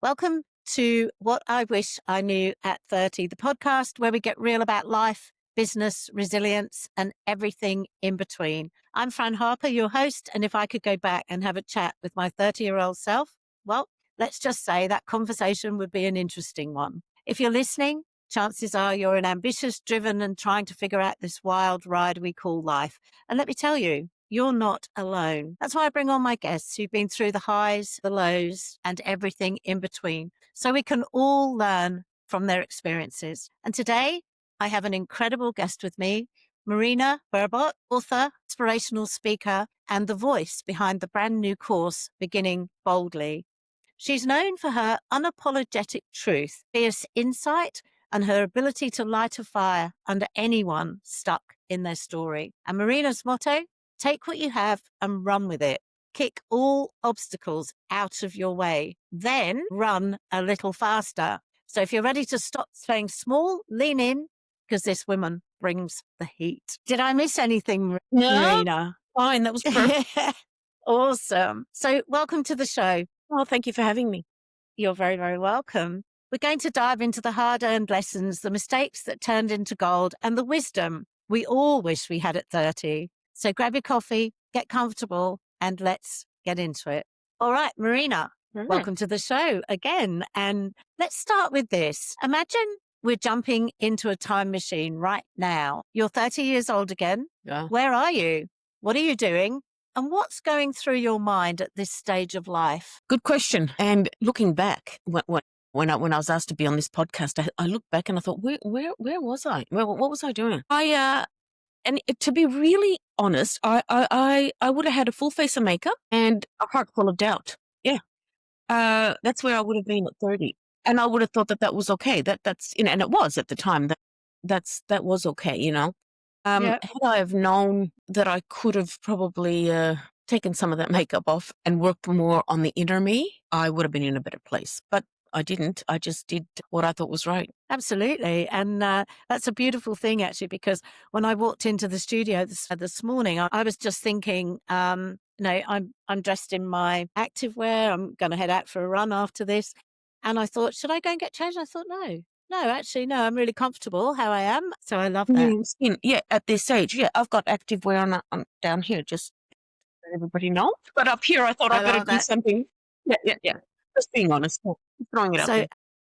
Welcome to What I Wish I Knew at 30, the podcast where we get real about life, business, resilience, and everything in between. I'm Fran Harper, your host, and if I could go back and have a chat with my 30-year-old self, well, let's just say that conversation would be an interesting one. If you're listening, chances are you're an ambitious, driven, and trying to figure out this wild ride we call life. And let me tell you, you're not alone. That's why I bring on my guests who've been through the highs, the lows, and everything in between, so we can all learn from their experiences. And today, I have an incredible guest with me, Marina Brbot, author, inspirational speaker, and the voice behind the brand new course, Beginning Boldly. She's known for her unapologetic truth, fierce insight, and her ability to light a fire under anyone stuck in their story. And Marina's motto: take what you have and run with it. Kick all obstacles out of your way. Then run a little faster. So if you're ready to stop playing small, lean in, because this woman brings the heat. Did I miss anything, Marina? No, fine. That was perfect. Awesome. So welcome to the show. Oh, thank you for having me. You're very, very welcome. We're going to dive into the hard-earned lessons, the mistakes that turned into gold, and the wisdom we all wish we had at 30. So grab your coffee, get comfortable, and let's get into it. All right, Marina, welcome to the show again. And let's start with this. Imagine we're jumping into a time machine right now. You're 30 years old again. Yeah. Where are you? What are you doing? And what's going through your mind at this stage of life? Good question. And looking back, when I was asked to be on this podcast, I looked back and I thought, where was I? What was I doing? And to be really honest, I would have had a full face of makeup and a heart full of doubt. Yeah. That's where I would have been at 30. And I would have thought that was okay. That's, and it was at the time that was okay, Had I have known that I could have probably taken some of that makeup off and worked more on the inner me, I would have been in a better place. But I didn't. I just did what I thought was right. Absolutely. And that's a beautiful thing, actually, because when I walked into the studio this morning, I was just thinking, I'm dressed in my activewear. I'm going to head out for a run after this. And I thought, should I go and get changed? I thought, no, I'm really comfortable how I am. So I love that. Yeah, at this age, I've got activewear on down here, just so everybody know. But up here, I thought I better do something. Yeah. Just being honest, throwing it out there.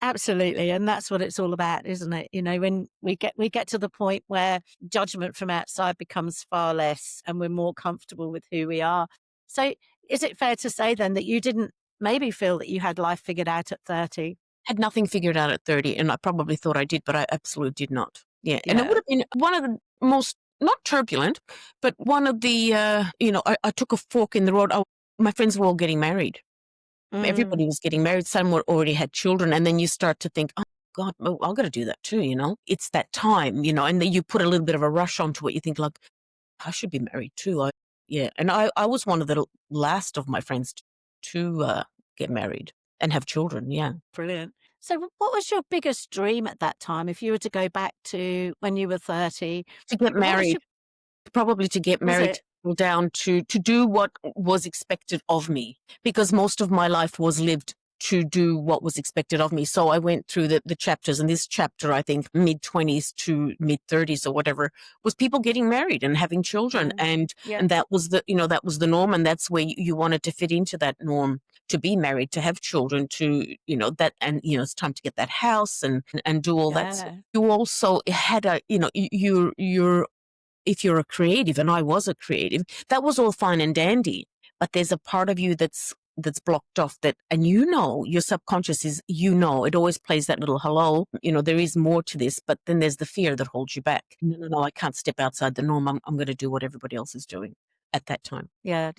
Absolutely. And that's what it's all about, isn't it? When we get to the point where judgment from outside becomes far less and we're more comfortable with who we are. So is it fair to say then that you didn't maybe feel that you had life figured out at 30? Had nothing figured out at 30, and I probably thought I did, but I absolutely did not. Yeah. And it would have been one of the most, not turbulent, but one of the, I took a fork in the road. My friends were all getting married. Everybody was getting married. Some already had children. And then you start to think, oh, God, I've got to do that too, It's that time, and then you put a little bit of a rush onto it. You think, like, I should be married too. And I was one of the last of my friends to get married and have children. Yeah. Brilliant. So what was your biggest dream at that time? If you were to go back to when you were 30? To get married. Probably to get married. Down to do what was expected of me, because most of my life was lived to do what was expected of me. So I went through the chapters, and this chapter, I think mid-20s to mid-30s or whatever, was people getting married and having children. And that was that was the norm. And that's where you wanted to fit into that norm, to be married, to have children, to, that, and, it's time to get that house and do all that. So you also had you're if you're a creative, and I was a creative, that was all fine and dandy. But there's a part of you that's blocked off, and your subconscious is, it always plays that little hello, there is more to this, but then there's the fear that holds you back. No, I can't step outside the norm. I'm going to do what everybody else is doing at that time. Yeah.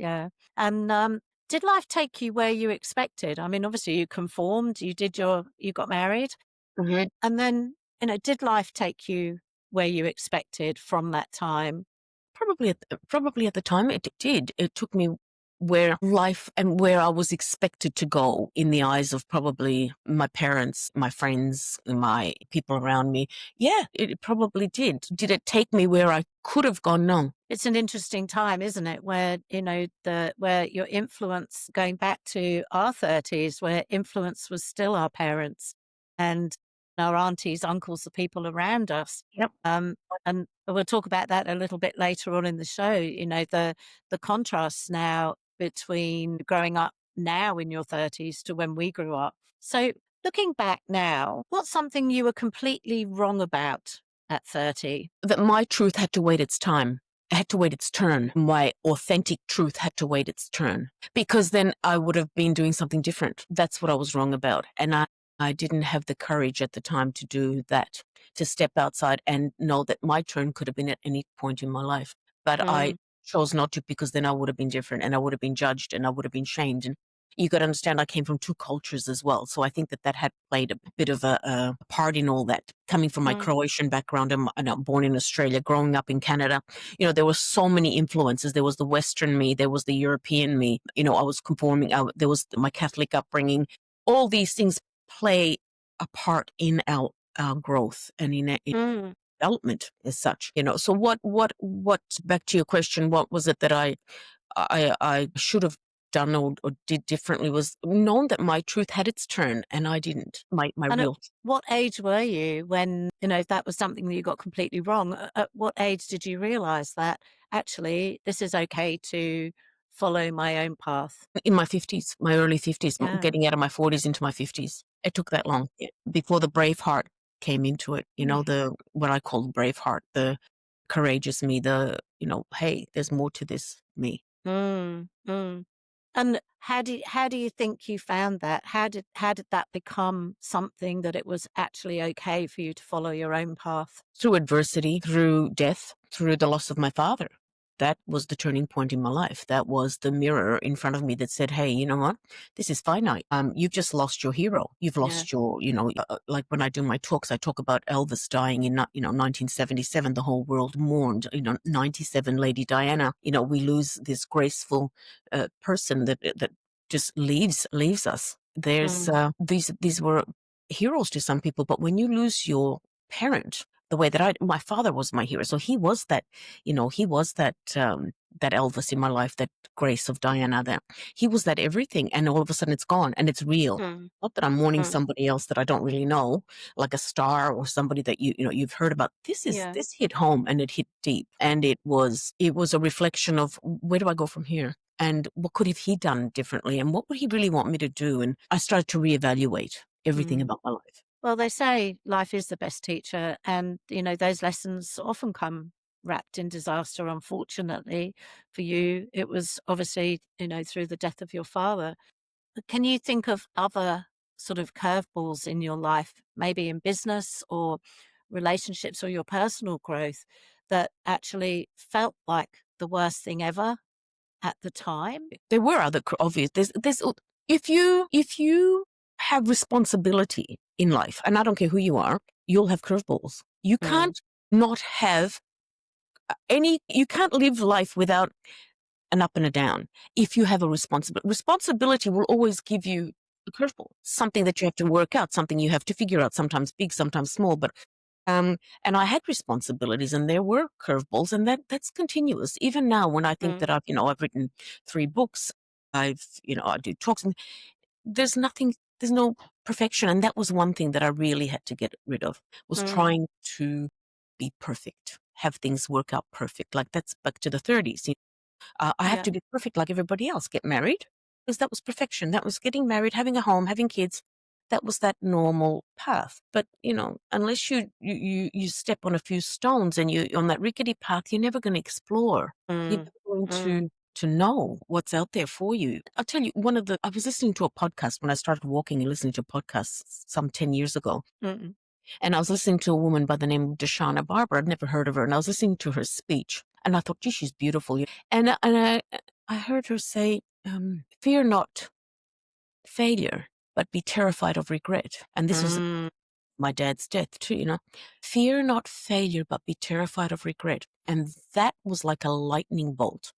And did life take you where you expected? I mean, obviously you conformed, you got married, and then, did life take you where you expected from that time? Probably at the time it did. It took me where life and where I was expected to go in the eyes of probably my parents, my friends, my people around me. Yeah, it probably did. Did it take me where I could have gone? No. It's an interesting time, isn't it? Where, where your influence, going back to our 30s, where influence was still our parents and our aunties, uncles, the people around us. Yep. And we'll talk about that a little bit later on in the show, the contrasts now between growing up now in your 30s to when we grew up. So looking back now, what's something you were completely wrong about at 30? That my truth had to wait its time. It had to wait its turn. My authentic truth had to wait its turn, because then I would have been doing something different. That's what I was wrong about. And I didn't have the courage at the time to do that, to step outside and know that my turn could have been at any point in my life. But I chose not to, because then I would have been different and I would have been judged and I would have been shamed. And you got to understand, I came from two cultures as well. So I think that had played a bit of a part in all that. Coming from my Croatian background, and I'm born in Australia, growing up in Canada, there were so many influences. There was the Western me, there was the European me. I was conforming. There was my Catholic upbringing. All these things play a part in our growth and in development as such. So what back to your question, what was it that I should have done or did differently, was known that my truth had its turn and I didn't. My And real. at what age were you when, if that was something that you got completely wrong, at what age did you realize that actually this is okay to follow my own path? In my 50s, my early 50s, Yeah. getting out of my 40s into my 50s. It took that long before the brave heart came into it. The what I call brave heart, the courageous me, the hey, there's more to this me. Mm, mm. And how do you think you found that? How did that become something that it was actually okay for you to follow your own path? Through adversity, through death, through the loss of my father. That was the turning point in my life. That was the mirror in front of me that said, hey, you know what? This is finite. You've just lost your hero. You've lost your, like when I do my talks, I talk about Elvis dying in, 1977. The whole world mourned, 97, Lady Diana. We lose this graceful person that just leaves us. There's these were heroes to some people, but when you lose your parent, the way that my father was my hero. So he was that, he was that Elvis in my life, that grace of Diana there. He was that everything. And all of a sudden it's gone and it's real. Not that I'm mourning somebody else that I don't really know, like a star or somebody that you've heard about. This hit home and it hit deep. And it was a reflection of, where do I go from here? And what could have he done differently? And what would he really want me to do? And I started to reevaluate everything about my life. Well, they say life is the best teacher, and those lessons often come wrapped in disaster. Unfortunately for you, it was obviously through the death of your father. But can you think of other sort of curveballs in your life, maybe in business or relationships or your personal growth, that actually felt like the worst thing ever at the time? There were other obvious. There's if you have responsibility in life, and I don't care who you are, you'll have curveballs. You can't not have you can't live life without an up and a down. If you have a responsibility will always give you a curveball, something that you have to work out, something you have to figure out, sometimes big, sometimes small. But and I had responsibilities and there were curveballs, and that's continuous. Even now, when I think that I've written 3 books, I do talks, and there's no perfection. And that was one thing that I really had to get rid of, was trying to be perfect, have things work out perfect. Like, that's back to the 30s. I have to be perfect like everybody else, get married, because that was perfection. That was getting married, having a home, having kids. That was that normal path. But, unless you step on a few stones and you're on that rickety path, you're never going to explore. You're never going to know what's out there for you. I'll tell you, I was listening to a podcast when I started walking and listening to podcasts some 10 years ago. And I was listening to a woman by the name of Deshauna Barber. I'd never heard of her. And I was listening to her speech. And I thought, gee, she's beautiful. And I heard her say, fear not failure, but be terrified of regret. And this was my dad's death too, Fear not failure, but be terrified of regret. And that was like a lightning bolt,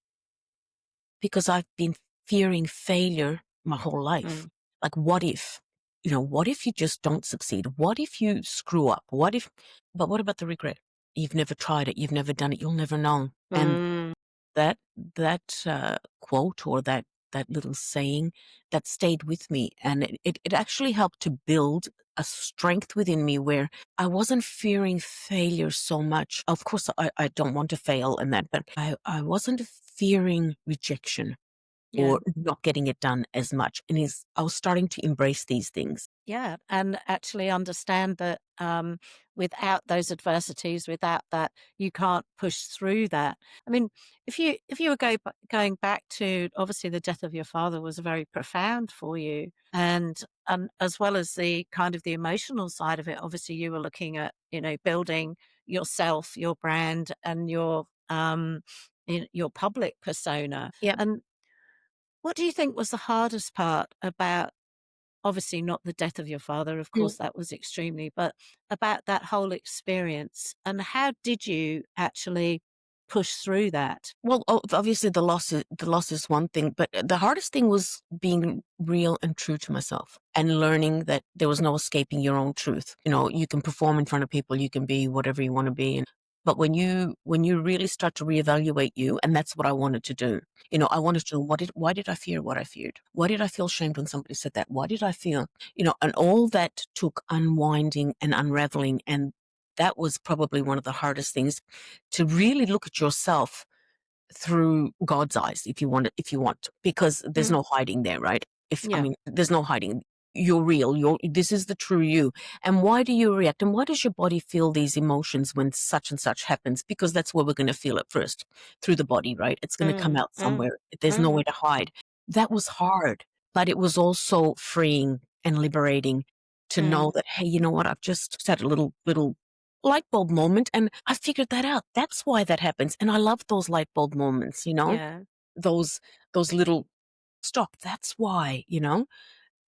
because I've been fearing failure my whole life. Mm. Like, what if? What if you just don't succeed? What if you screw up? But what about the regret? You've never tried it. You've never done it. You'll never know. And Mm. that quote or that little saying that stayed with me, and it actually helped to build a strength within me where I wasn't fearing failure so much. Of course, I don't want to fail and that, but I wasn't fearing rejection Yeah. or not getting it done as much. And I was starting to embrace these things. Yeah, and actually understand that without those adversities, without that, you can't push through that. I mean, if you were going back to obviously the death of your father was very profound for you, and as well as the kind of the emotional side of it, obviously you were looking at building yourself, your brand, and your public persona. Yep. And what do you think was the hardest part about? Obviously not the death of your father, of course, that was extremely, but about that whole experience, and how did you actually push through that? Well, obviously the loss is one thing, but the hardest thing was being real and true to myself and learning that there was no escaping your own truth. You can perform in front of people, you can be whatever you want to be, but when you really start to reevaluate you, and that's what I wanted to do. I wanted to know why did I fear what I feared? Why did I feel shamed when somebody said that? Why did I feel, and all that took unwinding and unraveling, and that was probably one of the hardest things, to really look at yourself through God's eyes, if you want, because there's Mm, no hiding there, right? If I yeah. mean, there's no hiding. You're real. This is the true you. And why do you react? And why does your body feel these emotions when such and such happens? Because that's where we're going to feel it first, through the body, right? It's going to come Mm, out mm, somewhere. There's nowhere mm, to hide. That was hard, but it was also freeing and liberating to know mm, that, hey, you know what? I've just had a little light bulb moment, and I figured that out. That's why that happens. And I love those light bulb moments, yeah. those those little stop. That's why, yeah,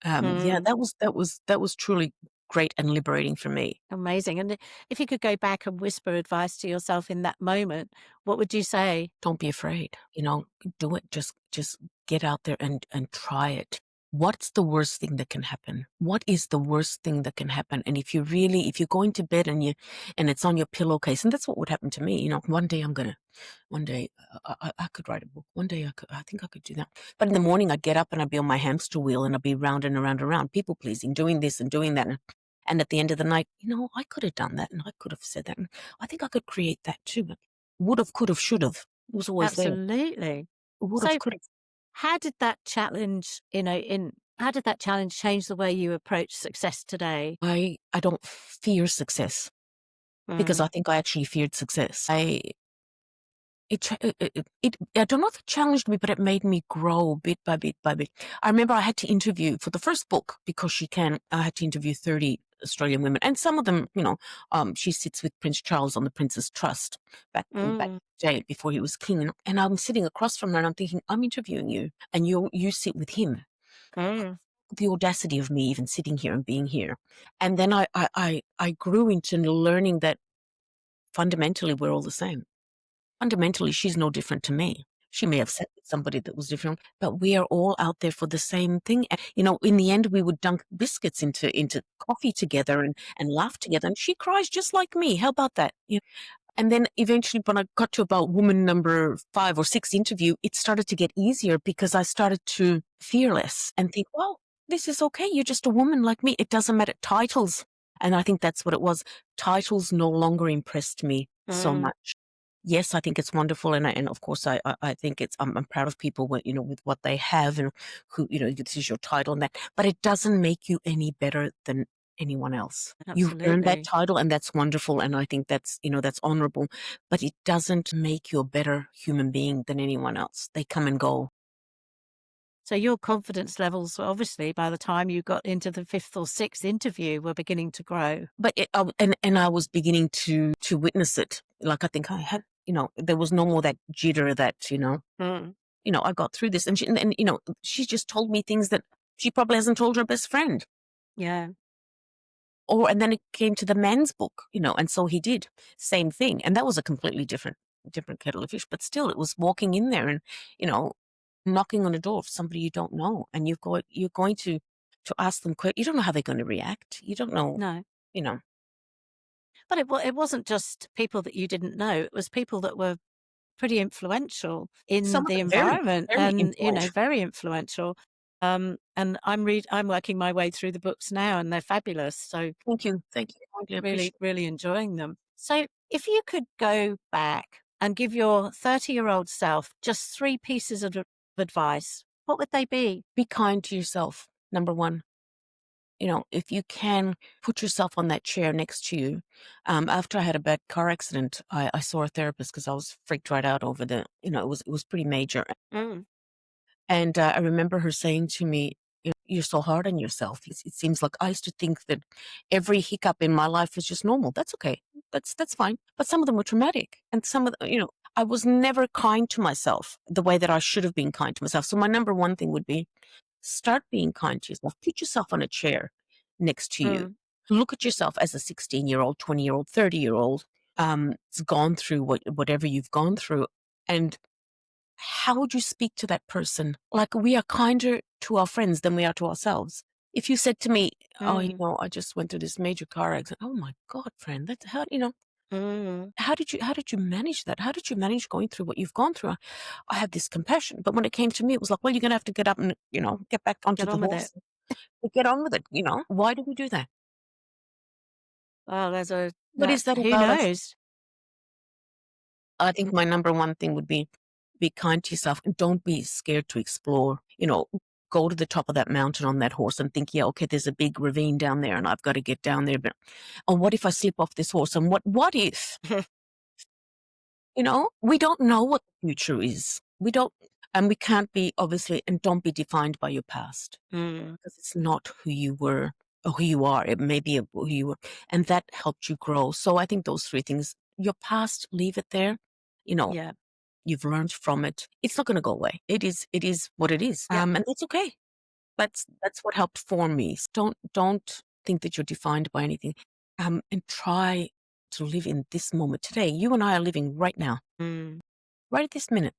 Mm, that was truly great and liberating for me. amazing. And if you could go back and whisper advice to yourself in that moment, what would you say? Don't be afraid, do it. Just get out there and try it. What's the worst thing that can happen? What is the worst thing that can happen? And if you're going to bed and it's on your pillowcase, and that's what would happen to me, one day I could write a book. One day I think I could do that. But in the morning I'd get up and I'd be on my hamster wheel and I'd be round and around and around, people pleasing, doing this and doing that. And at the end of the night, I could have done that and I could have said that. And I think I could create that too. But would have, could have, should have. It was always there. Absolutely. Would have, So could have. how did that challenge, in how did that challenge change the way you approach success today? I don't fear success because Mm, I think I actually feared success. I don't know if it challenged me, but it made me grow bit by bit by bit. I remember I had to interview for the first book, because I had to interview 30 Australian women, and some of them, she sits with Prince Charles on the Prince's Trust back in the mm, day before he was king. And I'm sitting across from her and I'm thinking, I'm interviewing you and you sit with him. mm. The audacity of me even sitting here and being here. And then I grew into learning that fundamentally we're all the same. Fundamentally, she's no different to me. She may have sat with somebody that was different, but we are all out there for the same thing. And, in the end, we would dunk biscuits into coffee together and laugh together. And she cries just like me. How about that? And then eventually, when I got to about woman number 5 or 6 interview, it started to get easier because I started to fear less and think, well, this is okay. You're just a woman like me. It doesn't matter. Titles. And I think that's what it was. Titles no longer impressed me so Mm, much. Yes, I think it's wonderful, and of course, I think I'm proud of people with what they have, and who, this is your title and that, but it doesn't make you any better than anyone else. You've earned that absolutely. title, and that's wonderful, and I think that's honorable, but it doesn't make you a better human being than anyone else. They come and go. So your confidence levels, were obviously, by the time you got into the fifth or sixth interview, were beginning to grow. But and I was beginning to witness it. Like, I think I had, there was no more that jitter that, Mm, I got through this, and she just told me things that she probably hasn't told her best friend. yeah. And then it came to the man's book, and so he did same thing, and that was a completely different kettle of fish. But still, it was walking in there, and you know, knocking on a door of somebody you don't know, and you're going to ask them you don't know how they're going to react. You don't know, No. you know. But it wasn't just people that you didn't know. It was people that were pretty influential in Some of the them very, environment very and, influential. very influential. And I'm working my way through the books now, and they're fabulous. So Thank you. I really really, appreciate really enjoying them. So if you could go back and give your 30-year-old self just 3 pieces of advice, what would they be? Be kind to yourself, number one. If you can put yourself on that chair next to you. After I had a bad car accident, I saw a therapist because I was freaked right out over it was pretty major. Mm, And I remember her saying to me, "You're so hard on yourself. It seems like I used to think that every hiccup in my life was just normal. That's okay. That's fine. But some of them were traumatic, and some of I was never kind to myself the way that I should have been kind to myself. So my number one thing would be start being kind to yourself. Put yourself on a chair next to you. mm, Look at yourself as a 16-year-old, 20-year-old, 30-year-old. It's gone through whatever you've gone through, and how would you speak to that person? Like, we are kinder to our friends than we are to ourselves. If you said to me, "Oh, mm, I just went through this major car accident." Oh my God, friend, that's mm. how did you manage that? How did you manage going through what you've gone through? I had this compassion, but when it came to me, it was like, well, you're gonna have to get up and get back onto Get the on with it. horse and get on with it. Why do we do that? Well, What is that who about us? knows? I think my number one thing would be kind to yourself and don't be scared to explore. Go to the top of that mountain on that horse and think, yeah, okay, there's a big ravine down there and I've got to get down there. But oh, what if I slip off this horse? And what if? We don't know what the future is. We don't, and we can't be obviously, and don't be defined by your past Mm, because it's not who you were or who you are. It may be who you were, and that helped you grow. So I think those three things: your past, leave it there. You know, yeah. you've learned from it. It's not going to go away. It is what it is. Yeah. And that's okay. That's what helped form me. Don't think that you're defined by anything. And try to live in this moment today. You and I are living right now, Mm, right at this minute.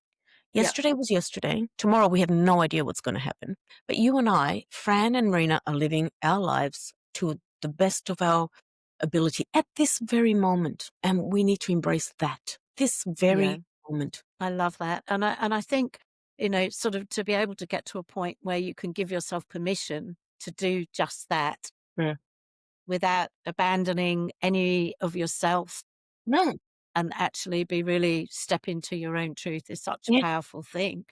yeah. Yesterday was yesterday. Tomorrow we have no idea what's going to happen. But you and I, Fran and Marina, are living our lives to the best of our ability at this very moment, and we need to embrace that. This Yeah. very moment. I love that. And I think, sort of to be able to get to a point where you can give yourself permission to do just that Yeah. without abandoning any of yourself No. and actually be really step into your own truth is such a Yeah. powerful thing.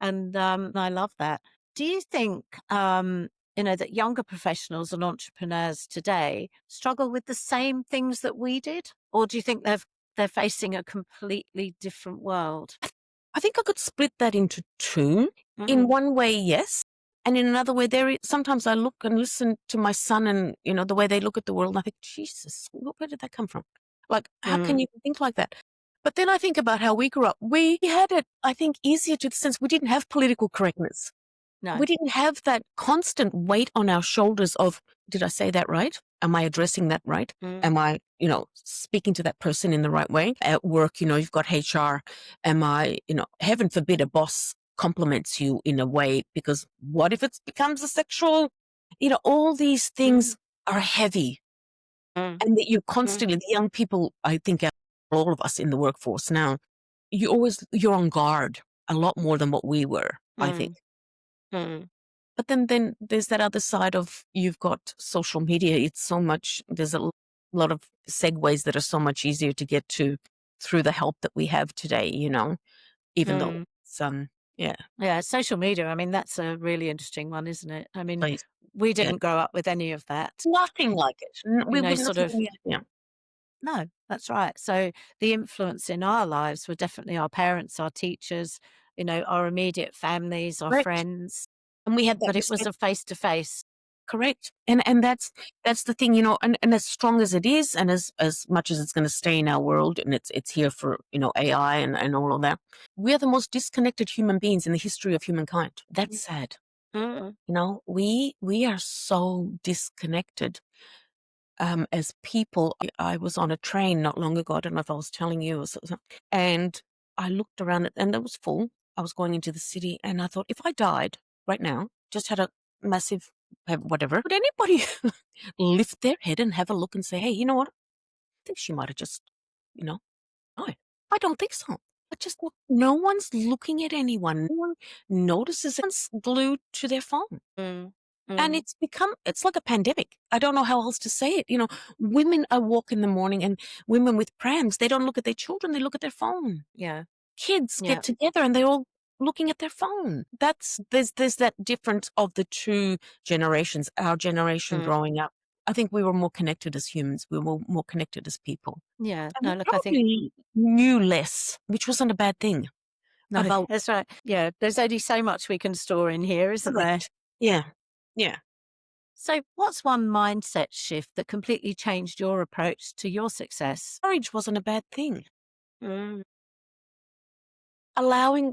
And I love that. Do you think, that younger professionals and entrepreneurs today struggle with the same things that we did? Or do you think they're facing a completely different world? I think I could split that into two. In Mm, one way, yes. And in another way, sometimes I look and listen to my son and, the way they look at the world, and I think, Jesus, where did that come from? Like, how can mm, you think like that? But then I think about how we grew up. We had it, I think, easier to the sense we didn't have political correctness. no. We didn't have that constant weight on our shoulders of, did I say that right? Am I addressing that right? Mm, Am I, speaking to that person in the right way? At work, you've got HR. Am I, heaven forbid a boss compliments you in a way, because what if it becomes a sexual, all these mm, things are heavy, mm, and that you're mm, constantly, the young people, I think all of us in the workforce now, you're on guard a lot more than what we were, I think. mm, mm. But then there's that other side of, you've got social media. It's so much, there's a lot of segues that are so much easier to get to through the help that we have today, even though Mm. it's, yeah, Yeah, social media, I mean, that's a really interesting one, isn't it? I mean, please. we Yeah. didn't grow up with any of that, Nothing like it. We would sort nothing, of yeah. no, that's right. So the influence in our lives were definitely our parents, our teachers, our immediate families, our Correct. friends, And we had that but it was respect. a face to face. Correct. And that's the thing, and as strong as it is, and as much as it's going to stay in our world, and it's here for, AI and all of that, we are the most disconnected human beings in the history of humankind. That's sad. Mm, We are so disconnected as people. I was on a train not long ago. I don't know if I was telling you, and I looked around it, and it was full. I was going into the city, and I thought, if I died right now, just had a massive whatever, would anybody lift their head and have a look and say, hey, you know what? I think she might have just, died. I don't think so. No one's looking at anyone. No one notices. Everyone's glued to their phone. Mm. And Mm. it's like a pandemic. I don't know how else to say it. Women, I walk in the morning, and women with prams, they don't look at their children, they look at their phone. Yeah. Kids Yeah. get together and they're all looking at their phone. There's that difference of the two generations. Our generation Mm. growing up, I think we were more connected as humans. We were more connected as people. Yeah. And we No, look, I think probably knew less, which wasn't a bad thing, no, about that's right. Yeah. There's only so much we can store in here, isn't there? correct. Yeah. Yeah. So, what's one mindset shift that completely changed your approach to your success? Courage wasn't a bad thing. Mm.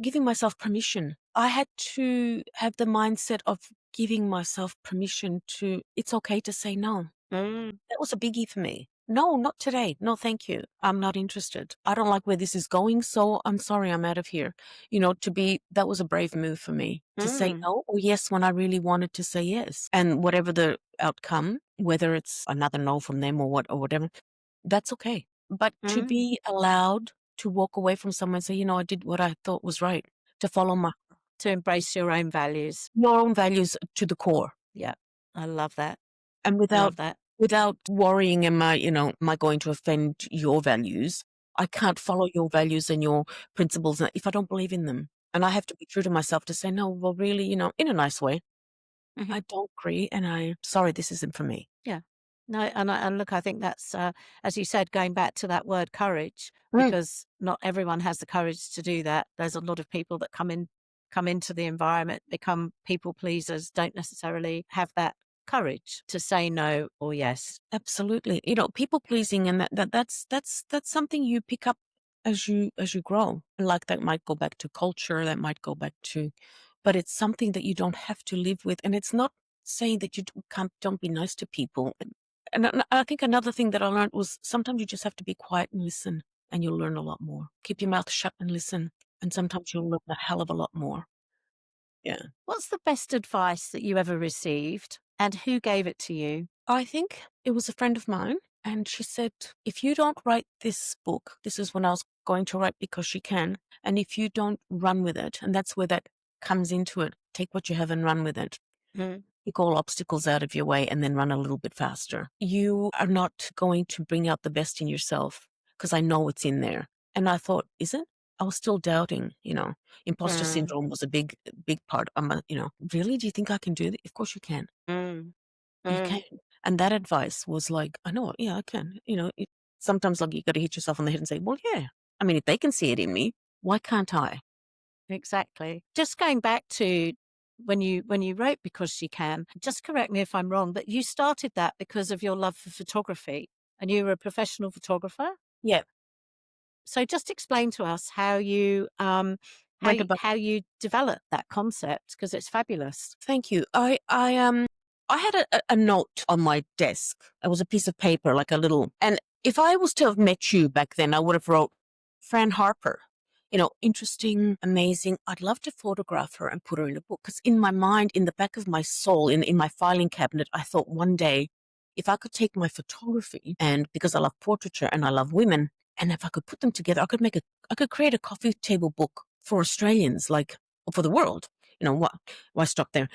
Giving myself permission. I had to have the mindset of giving myself permission to, it's okay to say no. Mm. That was a biggie for me. No, not today. No, thank you. I'm not interested. I don't like where this is going, so I'm sorry, I'm out of here. That was a brave move for me to say Mm. no or yes when I really wanted to say yes. And whatever the outcome, whether it's another no from them or whatever, that's okay. But to Mm. be allowed to walk away from someone and say, I did what I thought was right, to follow To embrace your own values. your own values to the core. Yeah. I love that. And Love that. without worrying, am I going to offend your values? I can't follow your values and your principles if I don't believe in them. And I have to be true to myself to say, no, well, really, in a nice way, Mhm. I don't agree, and I'm sorry, this isn't for me. Yeah. No, and look, I think that's, as you said, going back to that word courage, Mm, because not everyone has the courage to do that. There's a lot of people that come into the environment, become people pleasers, don't necessarily have that courage to say no or yes. absolutely. People pleasing, and that's something you pick up as you grow. Like, that might go back to culture, that might go back to, but it's something that you don't have to live with. And it's not saying that you don't be nice to people. And I think another thing that I learned was, sometimes you just have to be quiet and listen, and you'll learn a lot more. Keep your mouth shut and listen, and sometimes you'll learn a hell of a lot more. Yeah. What's the best advice that you ever received, and who gave it to you? I think it was a friend of mine, and she said, if you don't write this book, this is when I was going to write, because she can, and if you don't run with it, and that's where that comes into it, take what you have and run with it. Mm. Pick all obstacles out of your way and then run a little bit faster. You are not going to bring out the best in yourself, because I know it's in there. And I thought, is it? I was still doubting, imposter Mm. syndrome was a big, big part. Really? Do you think I can do that? Of course you can. Mm. You can. Mm. And that advice was like, I know, yeah, I can. Sometimes, like, you got to hit yourself on the head and say, well, yeah. I mean, if they can see it in me, why can't I? Exactly. Just going back to when you wrote Because She Can, just correct me if I'm wrong, but you started that because of your love for photography, and you were a professional photographer. Yeah. So just explain to us how you Went about. how you developed that concept, because it's fabulous. Thank you. I had a note on my desk. It was a piece of paper, like a little. And if I was to have met you back then, I would have wrote Fran Harper. Interesting, amazing. I'd love to photograph her and put her in a book. Because in my mind, in the back of my soul, in my filing cabinet, I thought one day, if I could take my photography, and because I love portraiture and I love women, and if I could put them together, I could create a coffee table book for Australians, like, for the world. Why stop there?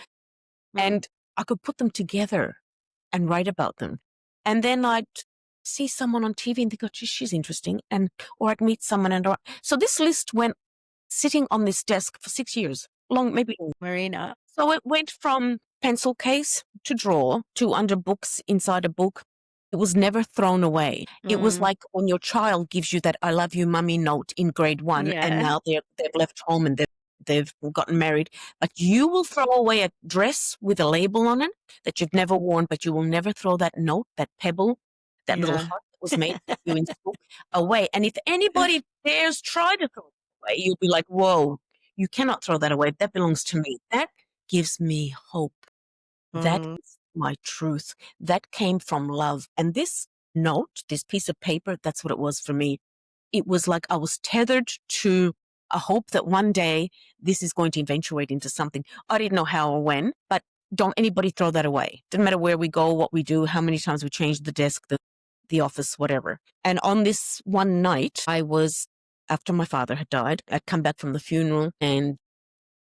Mm. And I could put them together and write about them. And then I'd see someone on TV and think, oh, gee, she's interesting. Or I'd meet someone. So this list went sitting on this desk for 6 years, maybe longer. Marina. So it went from pencil case to drawer to under books inside a book. It was never thrown away. It was Mm. like when your child gives you that "I love you, mummy" note in grade 1, and Yeah. now they've left home and they've gotten married. But you will throw away a dress with a label on it that you've never worn, but you will never throw that note, that pebble, that little Yeah. heart that was made for you in school, away. And if anybody dares try to throw it away, you'll be like, whoa, you cannot throw that away. That belongs to me. That gives me hope. That Mm. is my truth. That came from love. And this note, this piece of paper, that's what it was for me. It was like I was tethered to a hope that one day this is going to eventuate into something. I didn't know how or when, but don't anybody throw that away. Doesn't matter where we go, what we do, how many times we change the desk, the office, whatever. And on this one night, after my father had died, I'd come back from the funeral and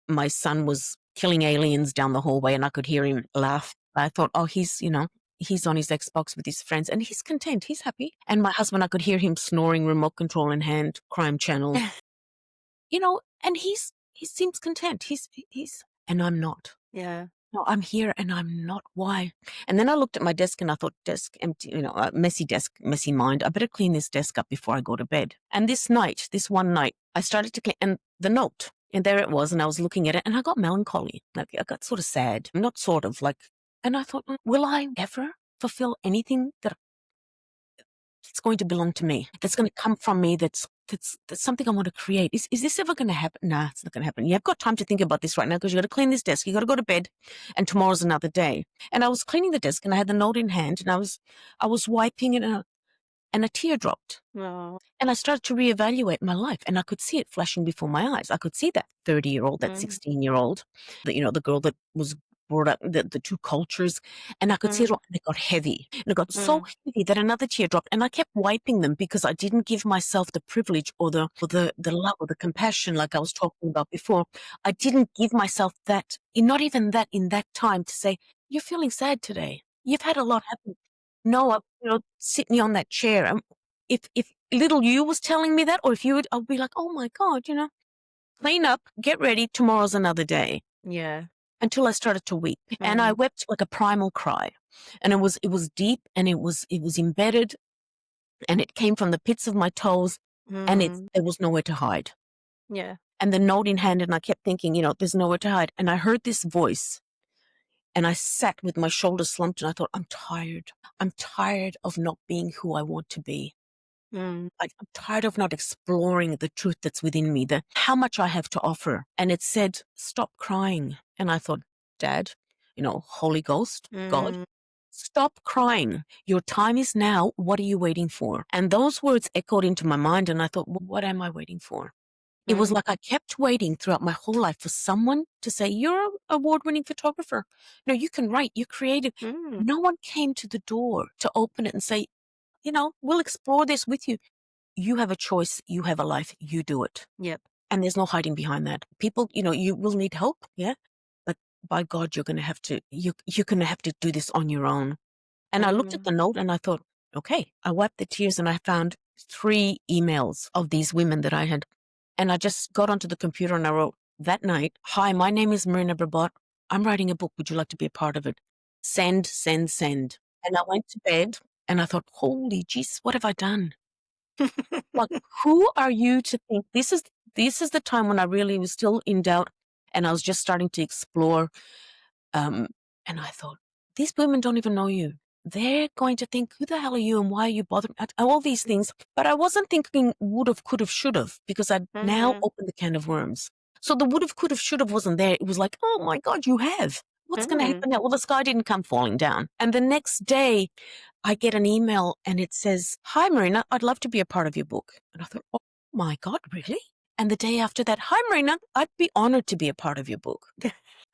my son was killing aliens down the hallway and I could hear him laugh. I thought, oh, he's on his Xbox with his friends and he's content, he's happy. And my husband, I could hear him snoring, remote control in hand, crime channel, and he seems content. He's, and I'm not. Yeah. No, I'm here and I'm not. Why? And then I looked at my desk and I thought, desk empty, messy desk, messy mind. I better clean this desk up before I go to bed. And this one night, I started to clean, and the note, and there it was, and I was looking at it and I got melancholy. Like, I got sort of sad, not sort of like, and I thought, will I ever fulfill anything that's going to belong to me, that's going to come from me, that's something I want to create? Is this ever going to happen? Nah, it's not going to happen. You've got time to think about this right now because you got to clean this desk, you got to go to bed, and tomorrow's another day. And I was cleaning the desk and I had the note in hand and I was wiping it and a tear dropped. Oh. And I started to reevaluate my life and I could see it flashing before my eyes. I could see that 30-year-old, that 16-year-old, the girl that was brought up, the two cultures, and I could see it all, and it got heavy. And it got so heavy that another tear dropped, and I kept wiping them because I didn't give myself the privilege or the love or the compassion like I was talking about before. I didn't give myself that, not even that in that time, to say, you're feeling sad today. You've had a lot happen. No, sit me on that chair. If little you was telling me that, or if you would, I'd be like, oh my God, clean up, get ready, tomorrow's another day. Yeah. Until I started to weep. And I wept like a primal cry. And it was deep and it was embedded and it came from the pits of my toes and there was nowhere to hide. Yeah. And the note in hand, and I kept thinking, there's nowhere to hide. And I heard this voice and I sat with my shoulders slumped and I thought, I'm tired. I'm tired of not being who I want to be. I'm tired of not exploring the truth that's within me, how much I have to offer. And it said, stop crying. And I thought, Dad, Holy Ghost, God, stop crying. Your time is now. What are you waiting for? And those words echoed into my mind. And I thought, well, what am I waiting for? It was like I kept waiting throughout my whole life for someone to say, you're an award-winning photographer. You can write, you're creative. No one came to the door to open it and say, we'll explore this with you. You have a choice. You have a life. You do it. Yep. And there's no hiding behind that. People, you will need help. Yeah. But by God, you're going to have to do this on your own. And I looked at the note and I thought, okay, I wiped the tears and I found 3 emails of these women that I had. And I just got onto the computer and I wrote that night, hi, my name is Marina Brbot. I'm writing a book. Would you like to be a part of it? Send, send, send. And I went to bed. And I thought, holy jeez, what have I done? Like, who are you to think this is the time when I really was still in doubt and I was just starting to explore. And I thought, these women don't even know you. They're going to think, who the hell are you and why are you bothering? All these things. But I wasn't thinking would have, could have, should have, because I'd now opened the can of worms. So the would have, could have, should have wasn't there. It was like, oh my God, you have. What's going to happen now? Well, the sky didn't come falling down. And the next day, I get an email and it says, hi, Marina, I'd love to be a part of your book. And I thought, oh my God, really? And the day after that, hi, Marina, I'd be honored to be a part of your book. And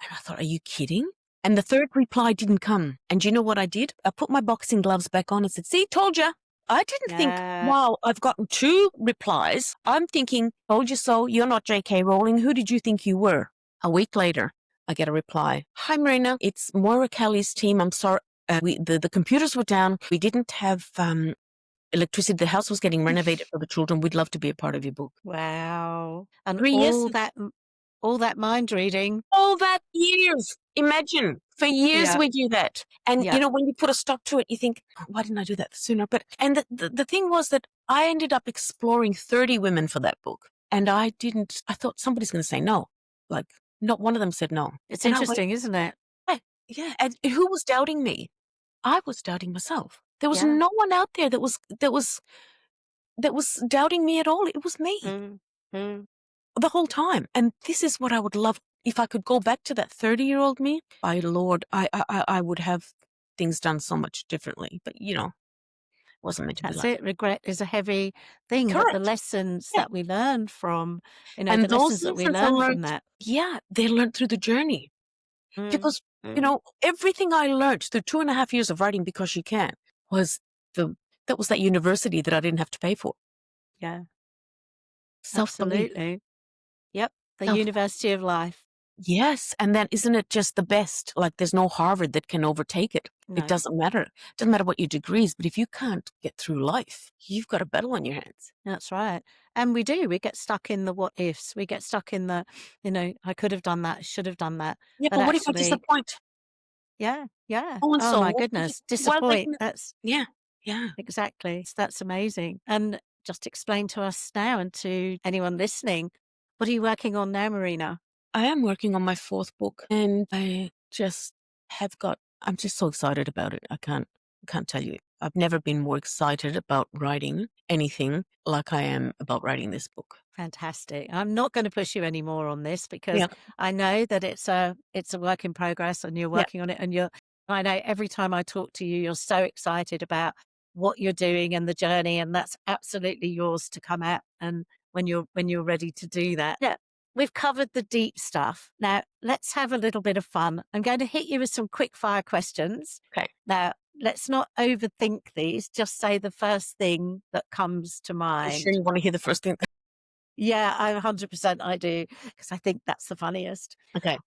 I thought, are you kidding? And the third reply didn't come. And do you know what I did? I put my boxing gloves back on and said, see, told you. I didn't think, wow, I've gotten 2 replies. I'm thinking, told you so, you're not J.K. Rowling. Who did you think you were? A week later, I get a reply. Hi, Marina. It's Moira Kelly's team. I'm sorry. The computers were down. We didn't have electricity. The house was getting renovated for the children. We'd love to be a part of your book. Wow. And 3 years. all that mind reading. All that years. Imagine. For years we do that. And, when you put a stop to it, you think, why didn't I do that sooner? And the thing was that I ended up exploring 30 women for that book. And I thought somebody's going to say no. Like, not one of them said no. It's interesting, isn't it? Yeah. And who was doubting me? I was doubting myself. There was no one out there that was doubting me at all. It was me the whole time. And this is what I would love. If I could go back to that 30-year-old me, by Lord, I would have things done so much differently. But, Wasn't meant to be That's like it. Regret is a heavy thing, that. but the Correct. lessons Yeah. that we learned from, And the those lessons that we lessons are learned from learned, that. yeah, they're learned through the journey. Mm, Because, mm, everything I learned through 2.5 years of writing Because You Can was the that was that university that I didn't have to pay for. yeah, Self-belief. absolutely. Yep. The Self University of Life. Yes, and then isn't it just the best? Like, there's no Harvard that can overtake it. It No, doesn't matter. It doesn't matter what your degrees, but if you can't get through life, you've got a battle on your hands. that's right. And we do. We get stuck in the what ifs. We get stuck in the, I could have done that, should have done that. Yeah, But but what if I actually, disappoint yeah, yeah. so and Oh so? my What goodness. while they Disappoint. can That's Yeah, yeah. exactly. That's amazing. And just explain to us now and to anyone listening, what are you working on now, Marina? I am working on my 4th book, and I'm just so excited about it. I can't tell you. I've never been more excited about writing anything like I am about writing this book. Fantastic. I'm not going to push you any more on this because Yeah, I know that it's a work in progress and you're yeah. working on it and I know every time I talk to you, you're so excited about what you're doing and the journey, and that's absolutely yours to come out and when you're ready to do that. Yeah. We've covered the deep stuff. Now let's have a little bit of fun. I'm going to hit you with some quick fire questions. Okay. Now, let's not overthink these. Just say the first thing that comes to You sure mind. you want to hear the first thing? Yeah, I 100% I do, because I think that's the funniest. Okay.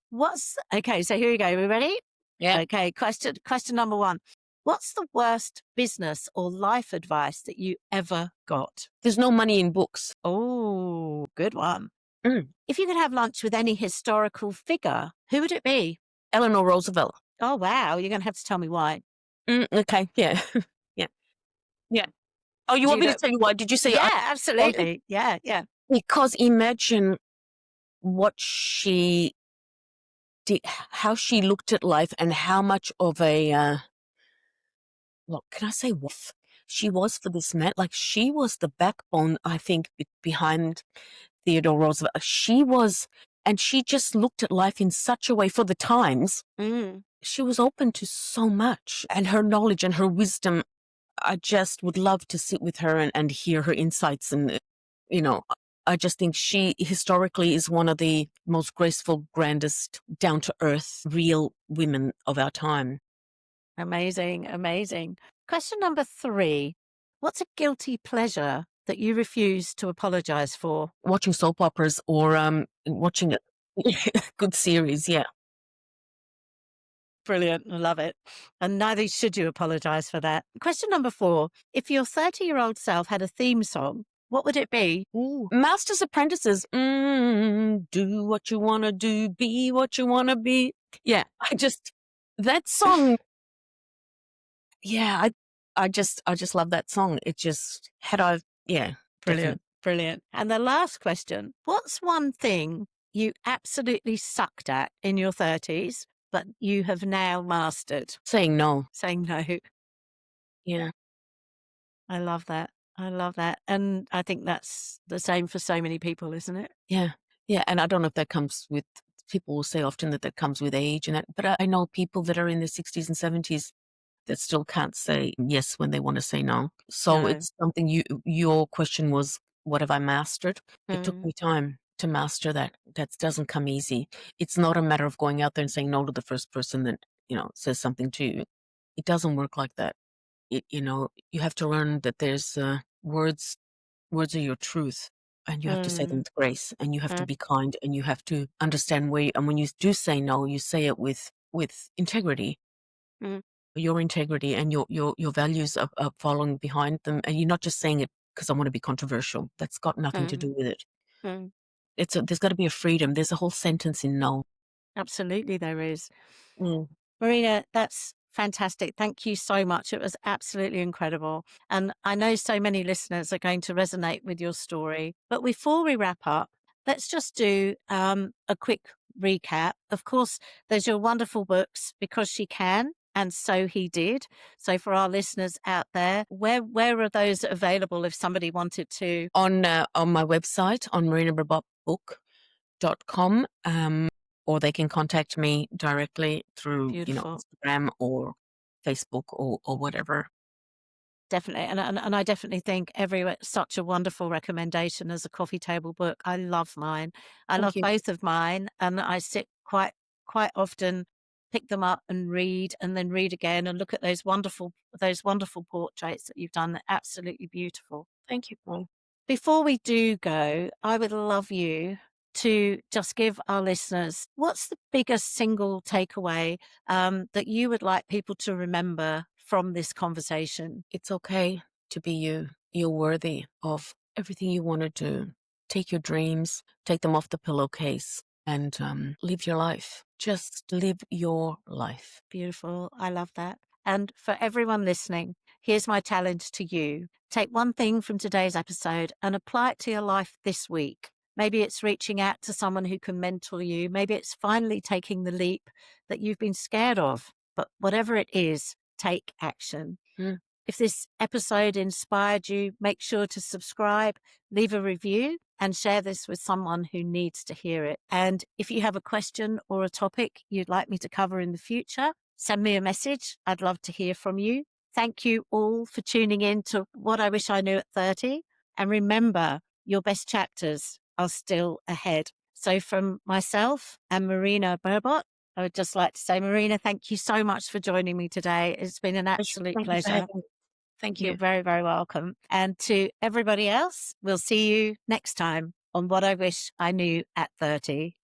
Okay, so here we go. We ready? Yeah. Okay, question number 1. What's the worst business or life advice that you ever got? There's no money in books. Oh, good one. Mm. If you could have lunch with any historical figure, who would it be? Eleanor Roosevelt. Oh, wow. You're going to have to tell me why. Okay. Yeah. Yeah. Yeah. Oh, you Do want you me to know? tell you why? Did you say Yeah, okay? absolutely. Yeah, yeah. Because imagine what she did, how she looked at life, and how much of a what can I say? Wife she was for this man. Like, she was the backbone, I think, behind Theodore Roosevelt. She was, and she just looked at life in such a way for the times. Mm, She was open to so much, and her knowledge and her wisdom. I just would love to sit with her and hear her insights. And, you know, I just think she historically is one of the most graceful, grandest, down to earth, real women of our time. amazing, amazing. Question number 3. What's a guilty pleasure that you refuse to apologize for? Watching soap operas or watching a good series. Yeah. Brilliant. I love it. And neither should you apologize for that. Question number 4. If your 30-year-old self had a theme song, what would it be? Ooh. Master's Apprentices. Do what you want to do, be what you want to be. Yeah. That song. Yeah. I just love that song. It just, yeah, definitely. Brilliant. Brilliant. And the last question. What's one thing you absolutely sucked at in your 30s, but you have now mastered? Saying no. Saying no. Yeah. I love that. I love that. And I think that's the same for so many people, isn't it? Yeah. Yeah. And I don't know if that comes with, people will say often that comes with age and that, but I know people that are in their 60s and 70s that still can't say yes when they want to say no. So No. it's something your question was, what have I mastered? It took Mm, me time to master that. That doesn't come easy. It's not a matter of going out there and saying no to the first person that, says something to you. It doesn't work like that. You have to learn that there's words are your truth, and you have to say them mm, with grace, and you have to mm, be kind, and you have to understand and when you do say no, you say it with integrity, mm, your integrity, and your values are following behind them, and you're not just saying it because I want to be controversial. That's got nothing to mm, do with it. mm. There's got to be a freedom. There's a whole sentence in no. Absolutely, there is. Mm. Marina, that's fantastic. Thank you so much. It was absolutely incredible. And I know so many listeners are going to resonate with your story. But before we wrap up, let's just do a quick recap. Of course, there's your wonderful books, Because She Can and So He Did. So for our listeners out there, where are those available if somebody wanted to? On my website, on marinabrbotbook.com, or they can contact me directly through, Beautiful. Instagram or Facebook or whatever. Definitely. And I definitely think such a wonderful recommendation as a coffee table book. I love mine. I love Thank you. both of mine. And I sit quite often, pick them up and read and then read again and look at those wonderful portraits that you've done. They're absolutely beautiful. Thank you, Paul. Before we do go, I would love you to just give our listeners what's the biggest single takeaway that you would like people to remember from this conversation? It's okay to be you. You're worthy of everything you want to do. Take your dreams, take them off the pillowcase, and live your life. Just live your life. Beautiful. I love that. And for everyone listening, here's my challenge to you. Take one thing from today's episode and apply it to your life this week. Maybe it's reaching out to someone who can mentor you. Maybe it's finally taking the leap that you've been scared of. But whatever it is, take action. Mm. If this episode inspired you, make sure to subscribe, leave a review, and share this with someone who needs to hear it. And if you have a question or a topic you'd like me to cover in the future, send me a message. I'd love to hear from you. Thank you all for tuning in to What I Wish I Knew at 30. And remember, your best chapters are still ahead. So from myself and Marina Brbot, I would just like to say, Marina, thank you so much for joining me today. It's been an absolute Thank you for pleasure. having me. Thank You're you. very, very welcome. And to everybody else, we'll see you next time on What I Wish I Knew at 30.